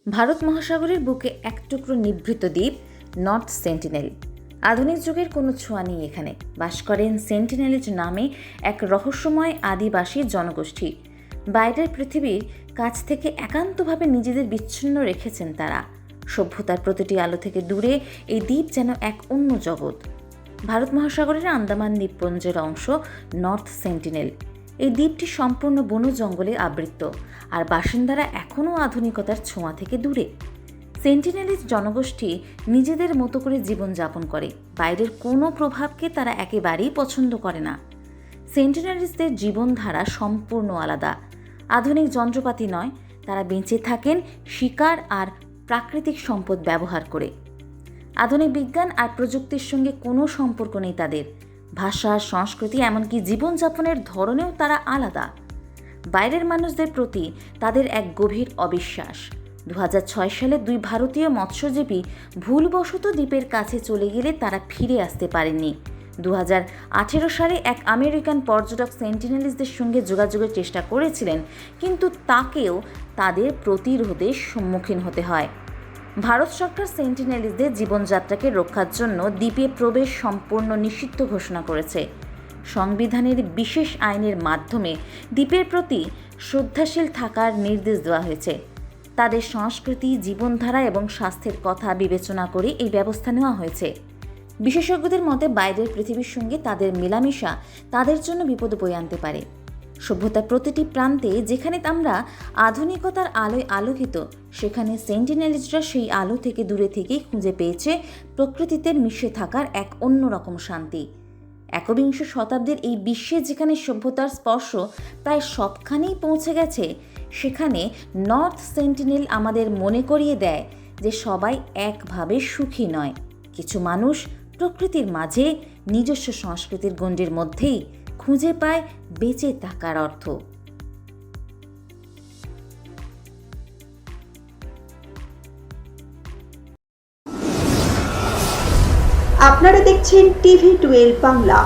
ভারত মহাসাগরের বুকে এক টুকরো নিভৃত দ্বীপ নর্থ সেন্টিনেল। আধুনিক যুগের কোনো ছোঁয়া নেই এখানে। বাস করেন সেন্টিনেলিজ নামে এক রহস্যময় আদিবাসী জনগোষ্ঠী। বাইরের পৃথিবীর কাছ থেকে একান্তভাবে নিজেদের বিচ্ছিন্ন রেখেছেন তারা। সভ্যতার প্রতিটি আলো থেকে দূরে এই দ্বীপ যেন এক অন্য জগৎ। ভারত মহাসাগরের আন্দামান দ্বীপপুঞ্জের অংশ নর্থ সেন্টিনেল। এই দ্বীপটি সম্পূর্ণ বন জঙ্গলে আবৃত, আর বাসিন্দারা এখনও আধুনিকতার ছোঁয়া থেকে দূরে। সেন্টিনেলিজ জনগোষ্ঠী নিজেদের মতো করে জীবনযাপন করে। বাইরের কোনো প্রভাবকে তারা একেবারেই পছন্দ করে না। সেন্টিনেলিজদের জীবনধারা সম্পূর্ণ আলাদা। আধুনিক যন্ত্রপাতি নয়, তারা বেঁচে থাকেন শিকার আর প্রাকৃতিক সম্পদ ব্যবহার করে। আধুনিক বিজ্ঞান আর প্রযুক্তির সঙ্গে কোনো সম্পর্ক নেই তাদের। ভাষা, সংস্কৃতি, এমনকি জীবনযাপনের ধরনেও তারা আলাদা। বাইরের মানুষদের প্রতি তাদের এক গভীর অবিশ্বাস। 2006 সালে 2 ভারতীয় মৎস্যজীবী ভুলবশত দ্বীপের কাছে চলে গেলে তারা ফিরে আসতে পারেননি। 2018 সালে এক আমেরিকান পর্যটক সেন্টিনেলিজদের সঙ্গে যোগাযোগের চেষ্টা করেছিলেন, কিন্তু তাকেও তাদের প্রতিরোধের সম্মুখীন হতে হয়। ভারত সরকার সেন্টিনেলিজদের জীবনযাত্রাকে রক্ষার জন্য দ্বীপে প্রবেশ সম্পূর্ণ নিষিদ্ধ ঘোষণা করেছে। সংবিধানের বিশেষ আইনের মাধ্যমে দ্বীপের প্রতি শ্রদ্ধাশীল থাকার নির্দেশ দেওয়া হয়েছে। তাদের সংস্কৃতি, জীবনধারা এবং স্বাস্থ্যের কথা বিবেচনা করে এই ব্যবস্থা নেওয়া হয়েছে। বিশেষজ্ঞদের মতে বাইরের পৃথিবীর সঙ্গে তাদের মেলামেশা তাদের জন্য বিপদ বয়ে আনতে পারে। সভ্যতার প্রতিটি প্রান্তে যেখানে আমরা আধুনিকতার আলোয় আলোকিত, সেখানে সেন্টিনেলিজরা সেই আলো থেকে দূরে থেকেই খুঁজে পেয়েছে প্রকৃতিতে মিশে থাকার এক অন্যরকম শান্তি। একবিংশ শতাব্দীর এই বিশ্বে যেখানে সভ্যতার স্পর্শ প্রায় সবখানেই পৌঁছে গেছে, সেখানে নর্থ সেন্টিনেল আমাদের মনে করিয়ে দেয় যে সবাই একভাবে সুখী নয়। কিছু মানুষ প্রকৃতির মাঝে নিজস্ব সংস্কৃতির গণ্ডির মধ্যেই খুঁজে পায় বেঁচে থাকার অর্থ। আপনারা দেখছেন TV12 বাংলা।